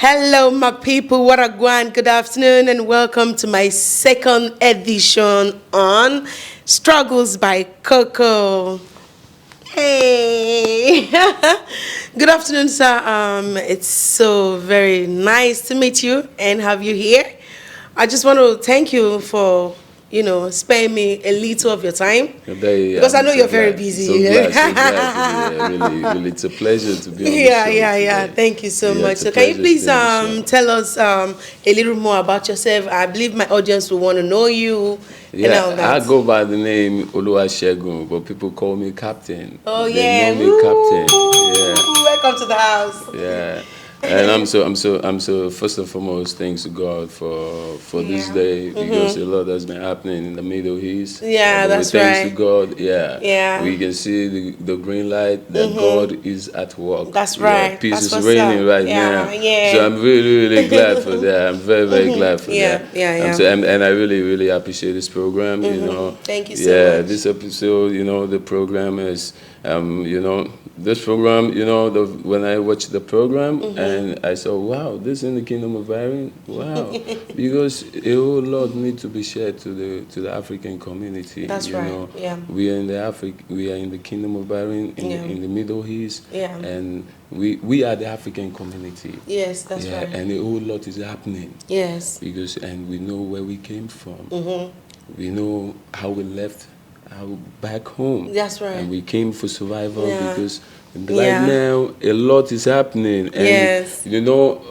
Hello, my people. What a grand good afternoon, and welcome to my second edition on Struggles by Koko. Hey, good afternoon, sir. It's so very nice to meet you and have you here. I just want to thank you for sparing me a little of your time because I know you're very busy. So glad to be here. Really, it's a pleasure to be on the show Yeah. today. Thank you so much. It's a So can you pleasure please to be on the show. tell us a little more about yourself? I believe my audience will want to know you and all Yeah, that. I go by the name Oluwasegun, but people call me Captain. Oh They yeah. know me Captain. Yeah. Welcome to the house. Yeah, and I'm so. First and foremost, thanks to God for this Yeah. day because a lot has been happening in the Middle East. Yeah, But that's thanks right. to God, Yeah. we can see the green light that God is at work. That's Yeah, right. peace That's is what's reigning up. right Yeah, now. yeah. So I'm really glad for that. I'm very glad for Yeah, that. yeah. And I really appreciate this program. Thank you so Yeah, much. this episode, the program is, this program, when I watched the program and I saw, wow, this in the Kingdom of Bahrain, wow, because a whole lot need to be shared to the African community. That's right. Yeah. We are in the Kingdom of Bahrain, in the Middle East, Yeah. and we are the African community. Yes, that's Yeah, right. and a whole lot is happening Yes. and we know where we came from. We know how we left back home. That's right. And we came for survival Yeah. because Yeah. right now a lot is happening. And Yes.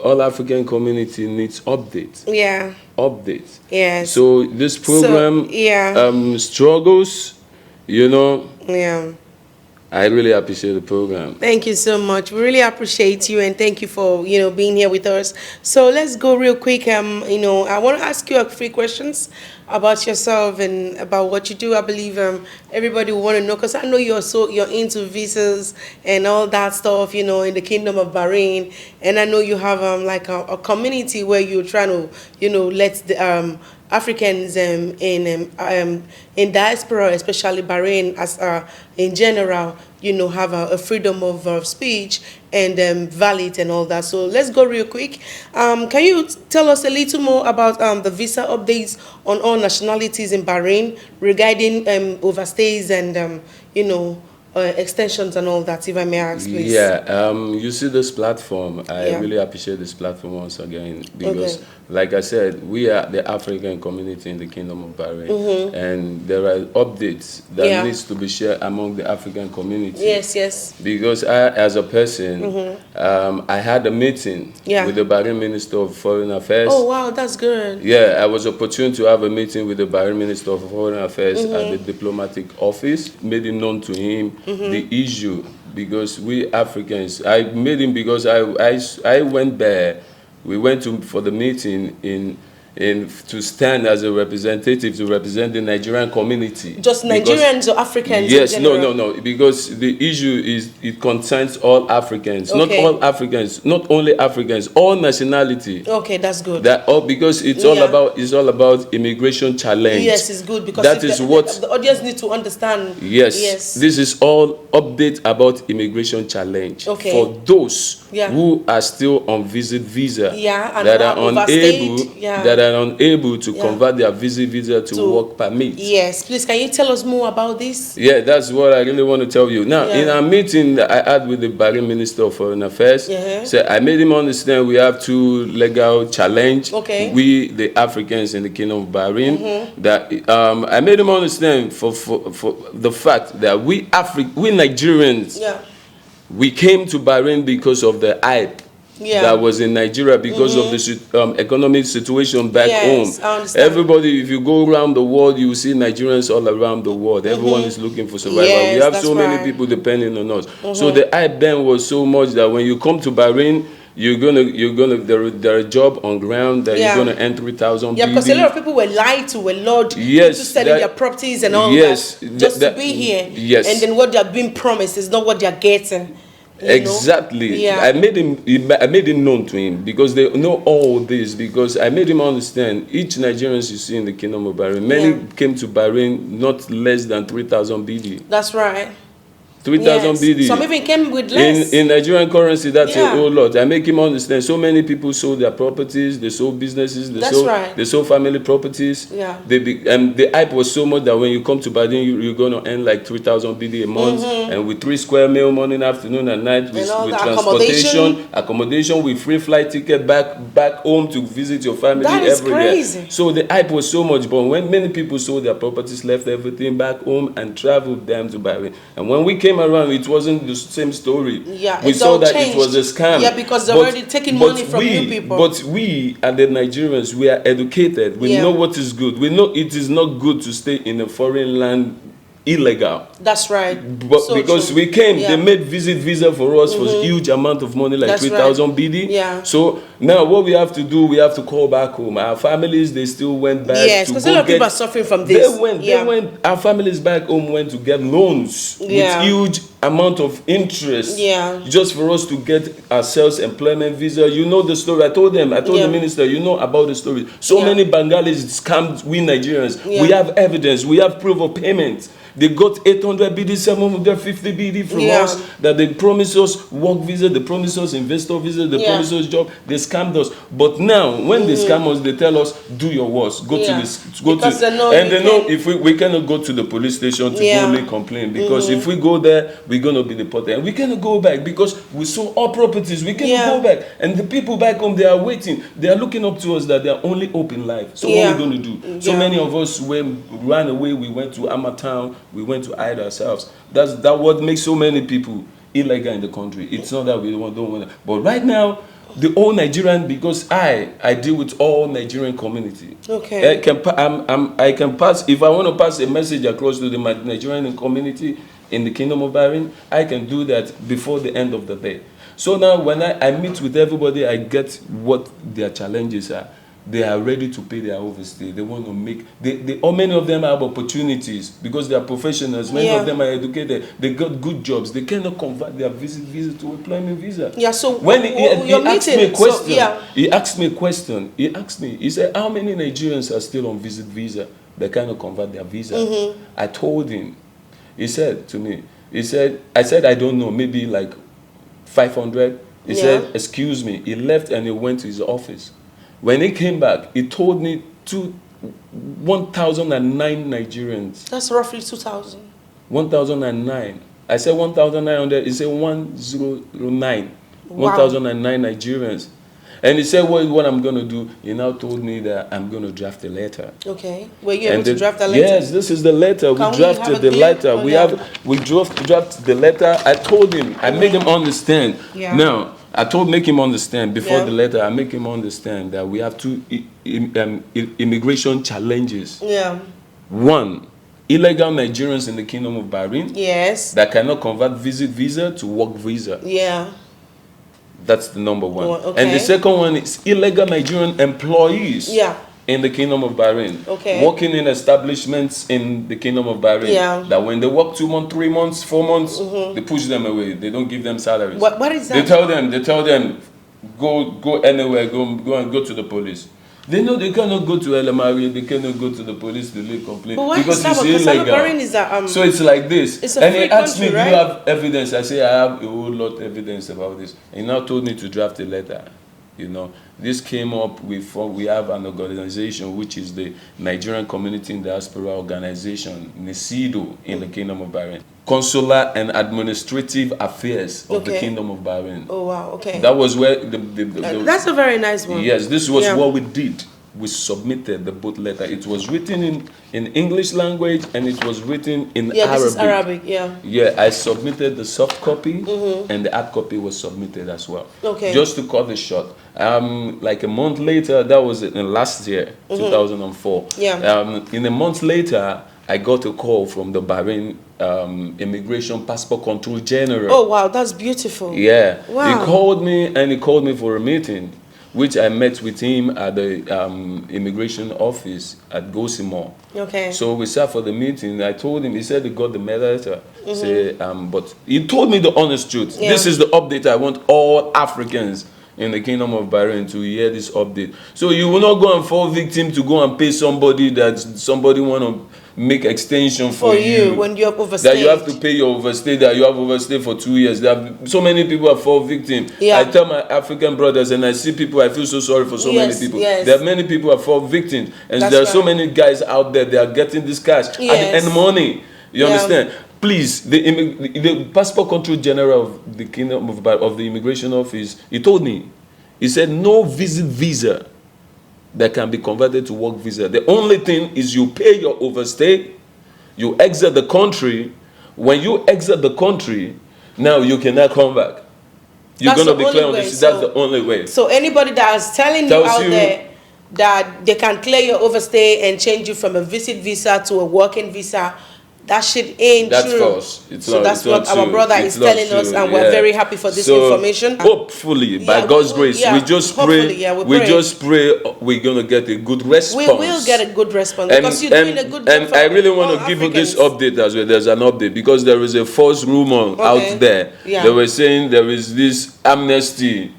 all African community needs updates. Yeah. Updates. Yes. So this program struggles, Yeah. I really appreciate the program. Thank you so much. We really appreciate you and thank you for being here with us. So let's go real quick. I want to ask you a few questions about yourself and about what you do. I believe everybody will want to know because I know you're into visas and all that stuff. In the Kingdom of Bahrain, and I know you have like a community where you're trying to let the Africans in diaspora, especially Bahrain, as in general, have a freedom of speech and valid and all that. So let's go real quick. Can you tell us a little more about the visa updates on all nationalities in Bahrain regarding overstays and extensions and all that, if I may ask, please? Yeah, you see this platform. I Yeah. really appreciate this platform once again because, like I said, we are the African community in the Kingdom of Bahrain, and there are updates that needs to be shared among the African community. Yes. Because I, as a person, I had a meeting with the Bahrain Minister of Foreign Affairs. Oh wow, that's good. Yeah, I was opportune to have a meeting with the Bahrain Minister of Foreign Affairs at the diplomatic office, made it known to him the issue because we Africans, I made him because I went there. We went for the meeting to stand as a representative to represent the Nigerian community. Just Nigerians or Africans? Yes, in general? no, because the issue is it concerns all Africans, not Okay. all Africans, not only Africans, all nationality. Okay, that's good. That all because it's all about immigration challenge. Yes, it's good because that is what the audience need to understand. Yes, this is all update about immigration challenge for those who are still on visa and that are unable to convert their visa to work permit. Yes, please, can you tell us more about this? Yeah, that's what I really want to tell you. Now, in our meeting that I had with the Bahrain Minister of Foreign Affairs, so I made him understand we have two legal challenge. Okay. We, the Africans in the Kingdom of Bahrain, that I made him understand for the fact that we Nigerians, we came to Bahrain because of the hype. That was in Nigeria because of the economic situation back home. I understand. Everybody, if you go around the world, you will see Nigerians all around the world. Everyone is looking for survival. Yes, we have that's so many right. people depending on us. So the hype then was so much that when you come to Bahrain, you're gonna there are job on ground that you're gonna earn 3,000. Yeah, because a lot of people were lied to, were lured into selling their properties and all that just to be here. Yes, and then what they're being promised is not what they're getting. Exactly. I made him known to him because they know all this because I made him understand each Nigerians you see in the Kingdom of Bahrain, many came to Bahrain not less than 3,000 BD. That's right. 3,000 Yes. BD. Some even came with less. In Nigerian currency, that's a Yeah. whole lot. I make him understand. So many people sold their properties, they sold businesses, That's right. they sold family properties. Yeah. And the hype was so much that when you come to Badin, you're going to earn like 3,000 BD a month, and with 3 square meal morning, afternoon, and night, with all the transportation, accommodation, with free flight ticket back home to visit your family That is every crazy. year. So the hype was so much, but when many people sold their properties, left everything back home, and traveled down to Bahrain, and when we came around, it wasn't the same story. Yeah, we it's saw all that changed. it was a scam. Yeah, because they're already taking money from you people. But we and the Nigerians, we are educated. We know what is good. We know it is not good to stay in a foreign land illegal. That's right. But So because true. we came, Yeah. they made visa for us for a huge amount of money, like That's 3,000 right. BD. Yeah. So now what we have to do, we have to call back home. Our families, they still went back. Yes, to because go a lot of get, people are suffering from this. They went. Our families back home went to get loans with huge amount of interest. Yeah. Just for us to get ourselves employment visa. You know the story. I told the minister, you know about the story. So many Bengalis scammed we Nigerians. We have evidence. We have proof of payment. They got 800 BD, 750 BD from us, that they promised us work visa, they promised us investor visa, they promised us job. They scammed us. But now, when they scam us, they tell us, do your worst. Go to this. They know if we cannot go to the police station to go lay complaint. Because if we go there, we're going to be deported. And we cannot go back because we sold all properties. We cannot go back. And the people back home, they are waiting. They are looking up to us that they are only hope in life. So what are we going to do? So many of us ran away. We went to Amatown. We went to hide ourselves. That's what makes so many people illegal in the country. It's not that we don't want to. But right now, the whole Nigerian, because I deal with all Nigerian community. Okay. I can pass, if I want to pass a message across to the Nigerian community in the Kingdom of Bahrain, I can do that before the end of the day. So now when I meet with everybody, I get what their challenges are. They are ready to pay their overstay. They want to make. Many of them have opportunities because they are professionals. Many of them are educated. They got good jobs. They cannot convert their visa to employment visa. Yeah. So when he asked me a question, he asked me a question. He asked me. He said, "How many Nigerians are still on visit visa? They cannot convert their visa." I told him. He said to me. I said, I don't know. Maybe like 500. He said, "Excuse me." He left and he went to his office. When he came back, he told me 1,009 Nigerians. That's roughly 2,000. 1,009. I said 1,900. He said 1,009. Wow. 1,009 Nigerians. And he said, what I'm going to do? He now told me that I'm going to draft a letter. Okay. Were you able to draft a letter? Yes, this is the letter. We drafted the letter. We drafted the letter. I told him. I made him understand. Yeah. Now, make him understand before the letter. I make him understand that we have two immigration challenges. Yeah. One, illegal Nigerians in the Kingdom of Bahrain. Yes. That cannot convert visit visa to work visa. Yeah. That's the number one. Okay. And the second one is illegal Nigerian employees. Yeah. In the Kingdom of Bahrain, working in establishments in the Kingdom of Bahrain, that when they work 2 months, 3 months, 4 months, they push them away. They don't give them salaries. What is that? They tell them, go anywhere, go and go to the police. They know they cannot go to LMRE, they cannot go to the police to lay complaint because it's illegal. So it's like this. It's a and free he asked country, me, right? "Do you have evidence?" I say, "I have a whole lot of evidence about this." He now told me to draft a letter. You know, this came up with, we have an organization which is the Nigerian Community in Diaspora Organization, NECIDO, in the Kingdom of Bahrain. Consular and Administrative Affairs of the Kingdom of Bahrain. Oh, wow, okay. That was where that's a very nice one. Yes, this was what we did. We submitted the both letter. It was written in English language and it was written in Arabic. This is Arabic, Yeah, I submitted the soft copy and the hard copy was submitted as well. Okay. Just to cut the short. Like a month later, that was in last year, 2004. Yeah. In a month later, I got a call from the Bahrain Immigration Passport Control General. Oh, wow, that's beautiful. Yeah. Wow. He called me for a meeting, which I met with him at the immigration office at Gosimor. Okay. So we sat for the meeting. I told him, he said he got the letter. But he told me the honest truth. Yeah. This is the update I want all Africans in the Kingdom of Bahrain to hear this update. So you will not go and fall victim to go and pay somebody that somebody want to make extension for you when you have overstayed. That you have to pay your overstay, that you have overstayed for 2 years. There have, so many people have fall victim. Yeah. I tell my African brothers, and I see people, I feel so sorry for so many people. Yes. There are many people who have fall victims, and That's there are so right. many guys out there, they are getting this cash at the end money. You understand? Please, the passport control general of the Kingdom of the Immigration Office, he told me, he said, no visit visa that can be converted to work visa. The only thing is you pay your overstay, you exit the country. When you exit the country, now you cannot come back. You're going to be clear on this. That's the only way. So anybody that is telling you out there that they can clear your overstay and change you from a visit visa to a working visa, that shit ain't that's true. False. That's what our brother is telling us, and we're very happy for this information. Hopefully, by God's grace, we just pray. We just pray we're gonna get a good response. We will get a good response because you're doing a good job. And I really want to give you this update as well. There's an update because there is a false rumor out there. They were saying there is this amnesty.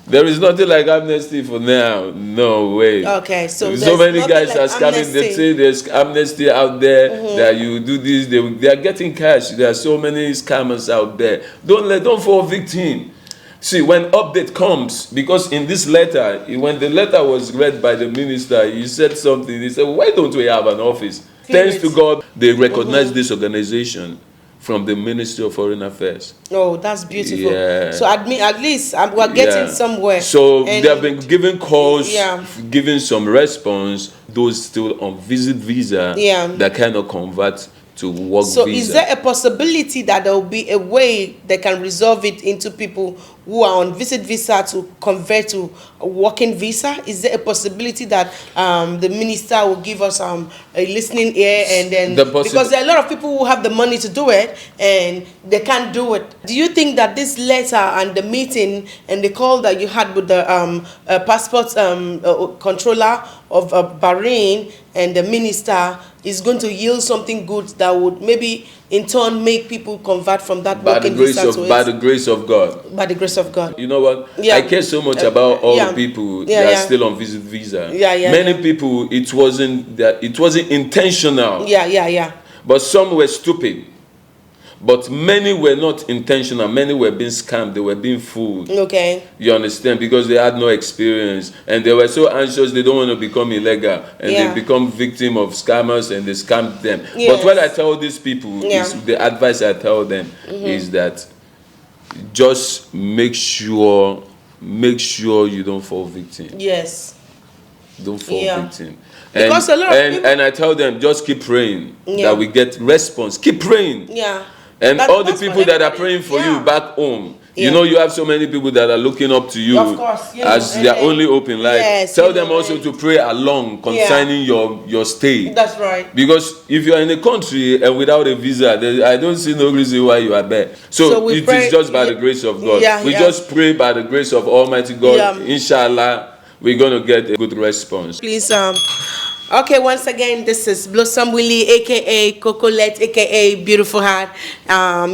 There is nothing like amnesty for now. No way. Okay, so many guys are scamming. They say there's amnesty out there that you do this. They are getting cash. There are so many scammers out there. Don't fall victim. See, when update comes, because in this letter, when the letter was read by the minister, he said something. He said, "Why don't we have an office?" Thanks to God, they recognize this organization from the Ministry of Foreign Affairs. Oh, that's beautiful. Yeah. So at least we're getting somewhere. So they have been giving calls, giving some response. Those still on visit visa that cannot convert to work visa. So is there a possibility that there will be a way they can resolve it into people who are on visit visa to convert to a working visa? Is there a possibility that the minister will give us a listening ear and then because there are a lot of people who have the money to do it and they can't do it. Do you think that this letter and the meeting and the call that you had with the passport controller of Bahrain and the minister is going to yield something good that would maybe in turn make people convert from that working visa to it? By the grace of God. By the grace of God. You know what? I care so much about all the people that are still on visit visa. Many people, it wasn't intentional. But some were stupid. But many were not intentional. Many were being scammed. They were being fooled. Okay. You understand? Because they had no experience. And they were so anxious they don't want to become illegal. And they become victim of scammers and they scammed them. But what I tell these people, is the advice I tell them is that just make sure you don't fall victim. Yes. Don't fall victim. Because a lot of people, and I tell them, just keep praying that we get response. Keep praying. And all the people that are praying for you back home, you know, you have so many people that are looking up to you as their only hope in life. Tell them also to pray along concerning your stay. That's right. Because if you are in a country and without a visa, I don't see no reason why you are there. So it is just by the grace of God. We just pray by the grace of Almighty God. Inshallah, we're going to get a good response. Please, okay, once again, this is Blossom Willie, aka Cocolet, aka Beautiful Heart.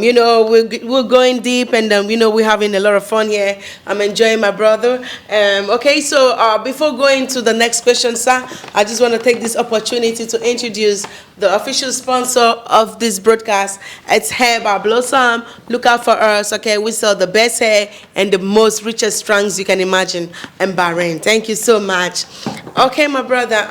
You know, we're going deep, and you know, we're having a lot of fun here. I'm enjoying my brother. Okay, so before going to the next question, sir, I just want to take this opportunity to introduce the official sponsor of this broadcast. It's Hair by Blossom. Look out for us. Okay, we sell the best hair and the most richest strands you can imagine in Bahrain. Thank you so much. Okay, my brother.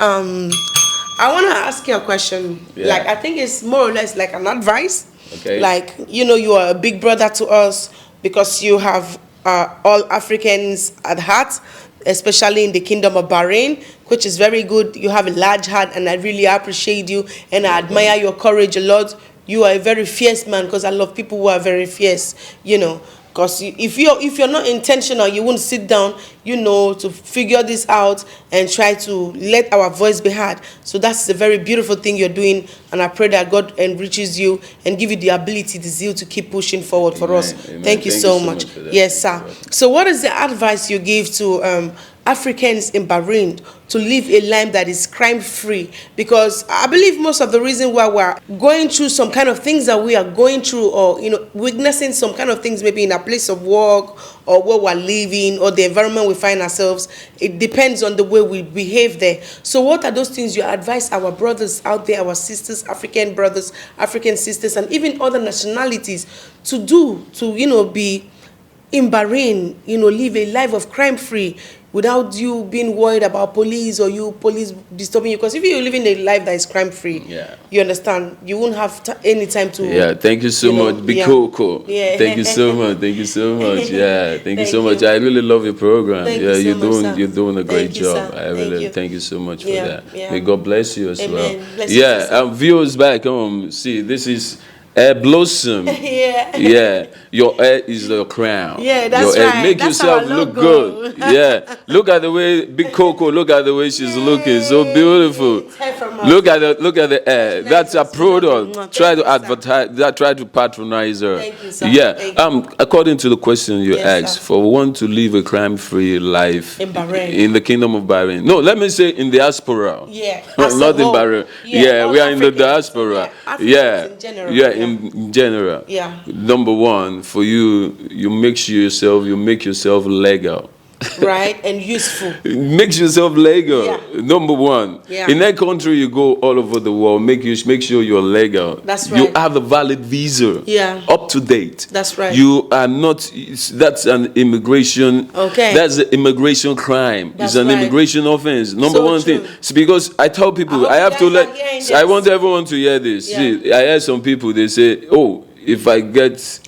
I want to ask you a question. Like, I think it's more or less like an advice. Okay. Like, you know, you are a big brother to us because you have all Africans at heart, especially in the Kingdom of Bahrain, which is very good. You have a large heart, and I really appreciate you, and I admire your courage a lot. You are a very fierce man, because I love people who are very fierce, you know. Because if you're not intentional, you won't sit down, you know, to figure this out and try to let our voice be heard. So that's a very beautiful thing you're doing, and I pray that God enriches you and give you the ability, the zeal to keep pushing forward for us. Thank you so much. Yes, sir. So what is the advice you give to Africans in Bahrain to live a life that is crime-free? Because I believe most of the reason why we're going through some kind of things that we are going through, or, you know, witnessing some kind of things maybe in a place of work or where we're living or the environment we find ourselves. It depends on the way we behave there. So what are those things you advise our brothers out there, our sisters, African brothers, African sisters, and even other nationalities to do to, be in Bahrain, live a life of crime-free without you being worried about police or police disturbing you? Because if you're living a life that is crime-free, you understand, you won't have any time to... Yeah, thank you so much, Koko. Yeah. Thank you so much. Thank you so much. Yeah, thank you so much. I really love your program. You're doing a great job. I really thank you so much for that. May God bless you as well. Viewers back home, see, this is hair blossom. Your hair is your crown. That's your right. Make That's yourself look good. Look at the way Big Koko. Look at the way she's looking. So beautiful. Look at the hair. That's a product. Try to advertise that. Try to patronize her. Thank you, According to the question you asked, for one to live a crime-free life in Bahrain, in the Kingdom of Bahrain. No, let me say in diaspora. Not in Bahrain. We are in the diaspora. In general. Number one, for you make yourself legal. Right, and useful. Makes yourself legal. Number one. In that country you go all over the world, make sure you're legal. That's right. You have a valid visa. Up to date. That's right. You are not. That's an immigration. Okay. That's an immigration crime. It's an immigration offense. Number one thing. It's because I tell people I have to let. I want everyone to hear this. See, I hear some people, they say, "Oh, if I get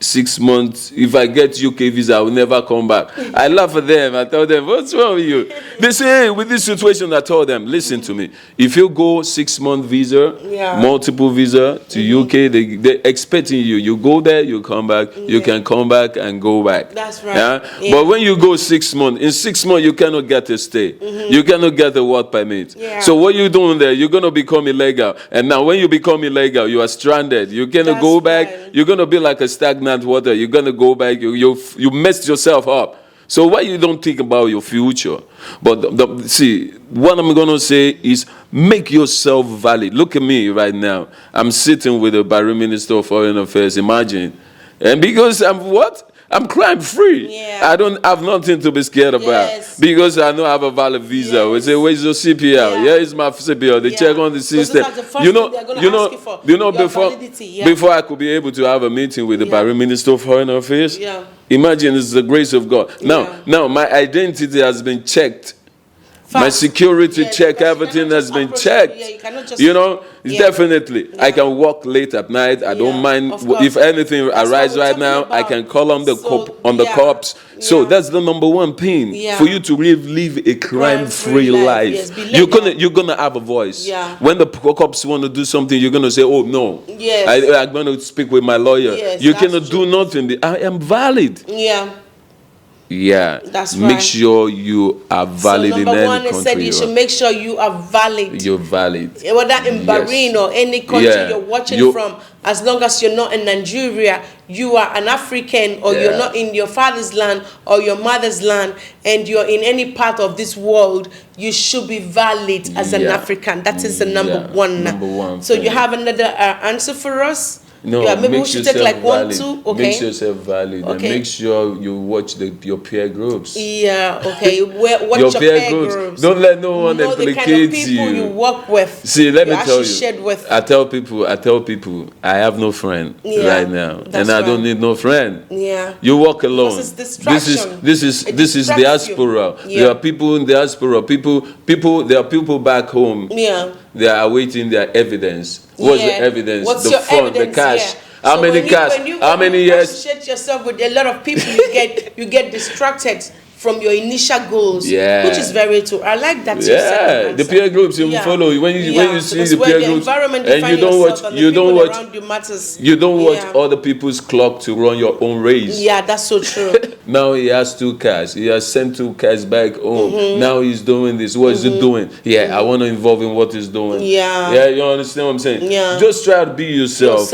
6 months, if I get UK visa, I will never come back." I laugh at them. I tell them, "What's wrong with you?" They say, "Hey, with this situation," I told them, "Listen to me. If you go 6-month visa, multiple visa to UK, they're expecting you. You go there, you come back. You can come back and go back. That's right. But when you go 6 months, in 6 months you cannot get a stay. You cannot get a work permit. So what you doing there? You're gonna become illegal. And now when you become illegal, you are stranded. You cannot go back. You're gonna be like a stagnant water. You're gonna go back. You messed yourself up. So why you don't think about your future? But see, what I'm gonna say is make yourself valid. Look at me right now. I'm sitting with the Bahrain Minister of Foreign Affairs. Imagine, and because I'm crime free. I don't have nothing to be scared about because I know I have a valid visa. We say, "Where's your CPL?" Here is my CPL. They check on the system. Before I could be able to have a meeting with the Bahrain Minister of Foreign Affairs, imagine it's the grace of God. Now my identity has been checked. My security check, everything has been checked. Definitely. I can walk late at night. I don't mind if anything arises right now. I can call on the cops. So that's the number one thing for you to live a crime-free life. You're gonna have a voice. When the cops want to do something, you're gonna say, "Oh no, I'm gonna speak with my lawyer." You cannot do nothing. I am valid. That's right. Make sure you are valid in any country. Said you should make sure you are valid. You're valid. Whether in Bahrain or any country you're watching from, as long as you're not in Nigeria, you are an African, or you're not in your father's land or your mother's land, and you're in any part of this world, you should be valid as an African. That is the number one. So you have another answer for us? No, maybe we should take like valid. 1, 2. Okay. Make yourself valid and make sure you watch your peer groups. Okay. Watch your peer groups. Don't let no one implicate the kind of people you work with. See, let me tell you. I tell people, I have no friend right now, and I don't need no friend. You walk alone. This is diaspora. There are people in diaspora. There are people back home. They are awaiting their evidence. What's the evidence? What's the your fund, evidence? the cash. How many cash? How many years? Associate yourself with a lot of people, you get distracted from your initial goals, which is very true. I like that. The peer groups you follow when you see the peer groups, and you don't watch other people's clock to run your own race. That's so true. Now he has 2 cars. He has sent 2 cars back home. Now he's doing this. What is he doing? I want to involve in what he's doing. You understand what I'm saying? Just try to be yourself.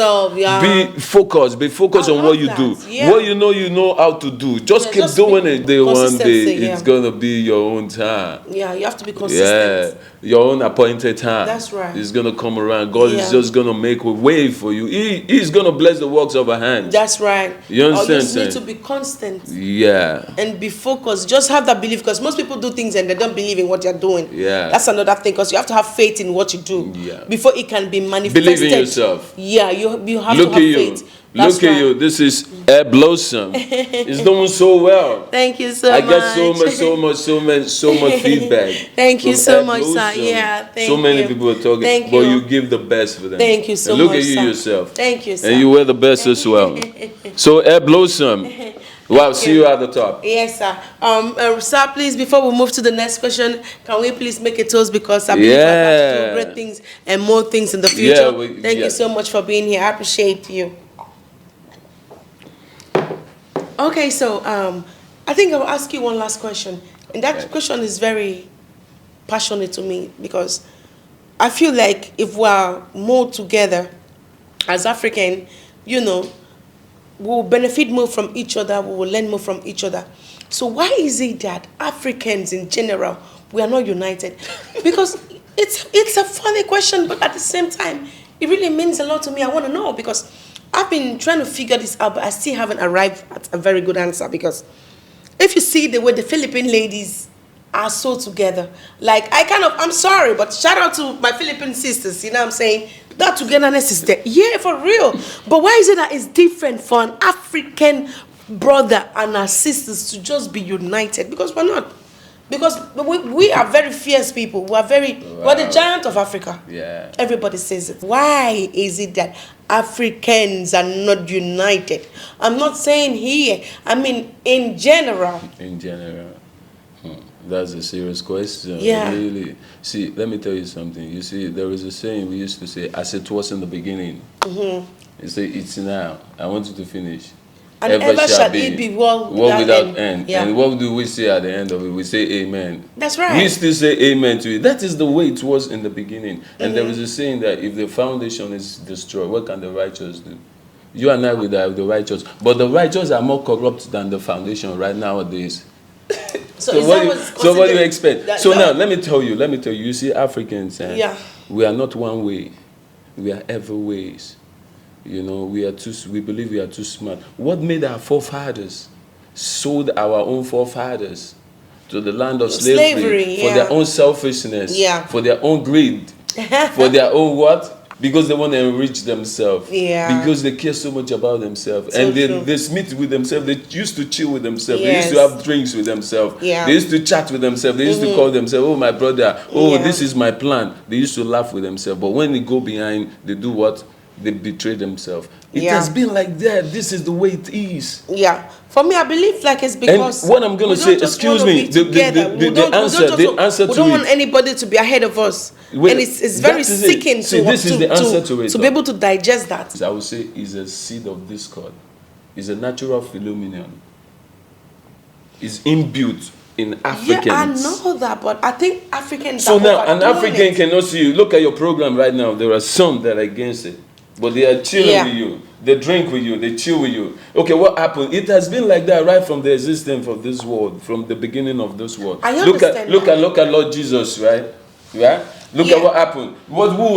Be focused. Be focused on what you do. What you know how to do. Just keep doing it. Day one, Consistency, it's gonna be your own time. Yeah, you have to be consistent. Yeah, your own appointed time. That's right. It's gonna come around. God is Yeah. just gonna make a way for you. He's gonna bless the works of our hands. That's right. You Or you understand? just need saying? to be constant Yeah. and be focused. Just have that belief, because most people do things and they don't believe in what they're doing. Yeah. That's another thing, because you have to have faith in what you do Yeah. before it can be manifested. Believe in yourself. Yeah, you have Look to at have you. faith. That's Look at right. you. This is Air Blossom. It's doing so well. Thank you so I much. get so much feedback. Thank you from so Air much, sir. Blossom. Yeah, thank so many you. people are talking, Thank but you. you give the best for them. Thank you so and look much, at you sir. yourself. Thank you, sir. And you wear the best as well. So Air Blossom. Wow, see you at the top. Yes, sir. Sir, please, before we move to the next question, can we please make a toast, because I believe we're about to do great things and more things in the future. Thank you so much for being here. I appreciate you. Okay, so I think I'll ask you one last question, and that question is very passionate to me, because I feel like if we are more together as African, you know, we will benefit more from each other, we will learn more from each other. So why is it that Africans in general, we are not united? Because it's a funny question, but at the same time, it really means a lot to me. I want to know, because I've been trying to figure this out, but I still haven't arrived at a very good answer. Because if you see the way the Philippine ladies are so together, like I'm sorry, but shout out to my Philippine sisters, you know what I'm saying? That togetherness is there. Yeah, for real. But why is it that it's different for an African brother and our sisters to just be united? Because we're not. Because we are very fierce people. We're the giant of Africa. Yeah. Everybody says it. Why is it that Africans are not united? I'm not saying here. I mean, in general. In general. That's a serious question. Yeah. Really. See, let me tell you something. You see, there is a saying we used to say, as it was in the beginning. You say, it's now. I want you to finish. And ever shall it be world without end. Yeah. And what do we say at the end of it? We say amen. That's right. We still say amen to it. That is the way it was in the beginning. And there is a saying that if the foundation is destroyed, what can the righteous do? You and I will die with the righteous. But the righteous are more corrupt than the foundation right nowadays. So what do you expect? So now, let me tell you, you see Africans, we are not one way. We are every ways. You know, we believe we are too smart. What made our forefathers sold our own forefathers to the land of slavery for their own selfishness, for their own greed, for their own what? Because they want to enrich themselves. Yeah. Because they care so much about themselves. So and they meet with themselves. They used to chill with themselves. They used to have drinks with themselves. Yeah. They used to chat with themselves. They used to call themselves, oh, my brother. Oh, this is my plan. They used to laugh with themselves. But when they go behind, they do what? They betray themselves. It has been like that. This is the way it is. Yeah. For me, I believe like it's because. And what I'm going to say, excuse me, the answer to it. We don't want anybody to be ahead of us. And it's very sickening to be able to digest that. I would say is a seed of discord. It's a natural phenomenon. It's inbuilt in Africans. Yeah, I know that, but I think Africans. So now, an African cannot see you. Look at your program right now. There are some that are against it. But they are chilling with you. They drink with you. They chill with you. Okay, what happened? It has been like that right from the existence of this world, from the beginning of this world. I understand. Look at Lord Jesus, right? Yeah. Look at what happened. Who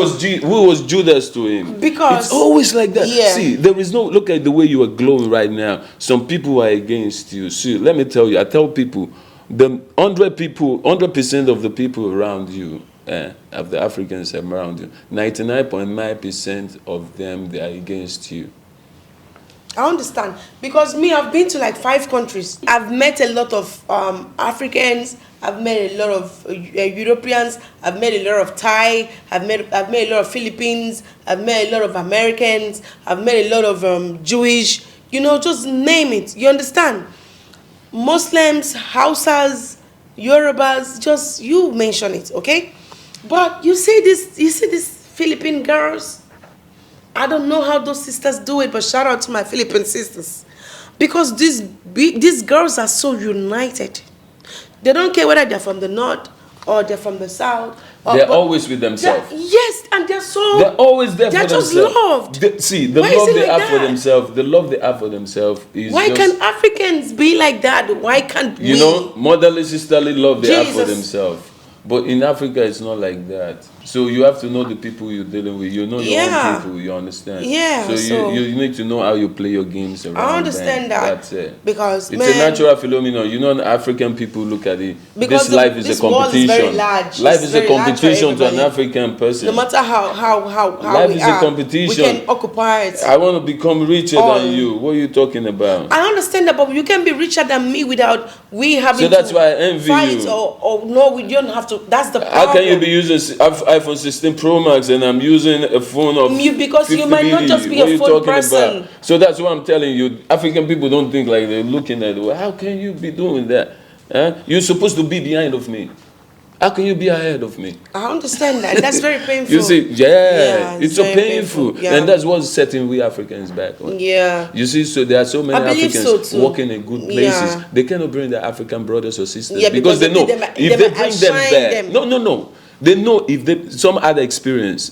was Judas to him? Because it's always like that. Yeah. See, there is no. Look at the way you are glowing right now. Some people are against you. See, let me tell you. I tell people, the 100% of the people around you. Of the Africans around you, 99.9% of them, they are against you. I understand, because I've been to like 5 countries. I've met a lot of Africans. I've met a lot of Europeans. I've met a lot of Thai. I've met a lot of Philippines. I've met a lot of Americans. I've met a lot of Jewish. You know, just name it. You understand? Muslims, Hausas, Yorubas. Just you mention it, okay? But you see these Philippine girls. I don't know how those sisters do it, but shout out to my Philippine sisters, because these girls are so united. They don't care whether they're from the north or they're from the south. Or, They're but always with themselves. Yes, and They're always there they're for just themselves. loved. The Why is love it they like have for that? themselves, the love they have for themselves is Why just, can't Africans be like that? Why can't we? you know, motherly, sisterly love they have for Jesus. themselves. But in Africa, it's not like that. So you have to know the people you're dealing with. You know your Yeah. own people. You understand? Yeah, So, so- you need to know how you play your games around. I understand them. that. That's it. Because, it's man, a natural phenomenon. You know, African people look at it. Because This life is this a world is competition. very large. Life It's is a very large for competition to an everybody. African person. No matter how Life we is are, a competition. we can occupy it. I want to become richer All. than you. What are you talking about? I understand that, but you can be richer than me without we having So that's to why I envy fight you. or no, we don't have to. That's the problem. How can you be using iPhone 16 Pro Max and I'm using a phone of Because you 50 might not BD? just be What a are you phone talking person. about? So that's what I'm telling you. African people don't think like they're looking at it. Well, how can you be doing that? Huh? You're supposed to be behind of me. How can you be ahead of me? I understand that. That's very painful. You see, it's so very painful. Yeah. And that's what's setting we Africans back on. Yeah. You see, so there are so many I believe Africans so too. working in good places. Yeah. They cannot bring their African brothers or sisters Yeah, because they know if they might bring them outshine back. them. No. They know if they some other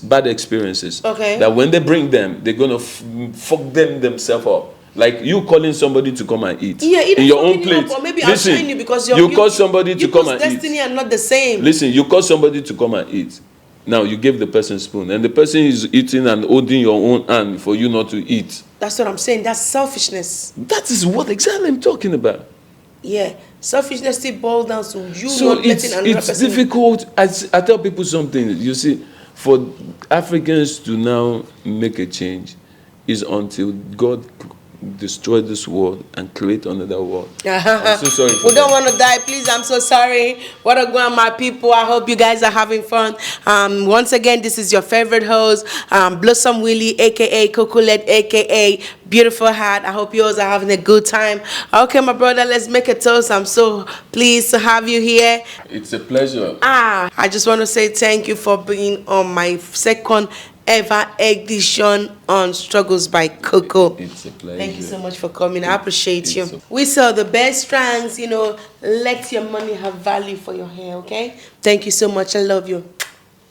bad experiences. Okay. That when they bring them, they're gonna fuck themselves up. Like you calling somebody to come and eat Yeah, either in your own fucking plate. up or maybe Listen, outshine you because you call somebody to come and eat. destiny are not the same. Listen, you call somebody to come and eat. Now you give the person spoon, and the person is eating and holding your own hand for you not to eat. That's what I'm saying. That's selfishness. That is what exactly I'm talking about. Yeah, selfishness still boils down to you So not letting another it's person. difficult. I tell people something. You see, for Africans to now make a change is until God destroy this world and create another world. I'm so sorry for We don't that. want to die, please. I'm so sorry. What a go on, my people. I hope you guys are having fun. Once again, this is your favorite host, Blossom Willie, aka Koko, aka Beautiful Hat. I hope you all are having a good time. Okay, my brother, let's make a toast. I'm so pleased to have you here. It's a pleasure. I just want to say thank you for being on my second ever edition on Struggles by Koko. It's a pleasure. Thank you so much for coming. I appreciate you. It's We sell the best strands, let your money have value for your hair, okay? Thank you so much. I love you.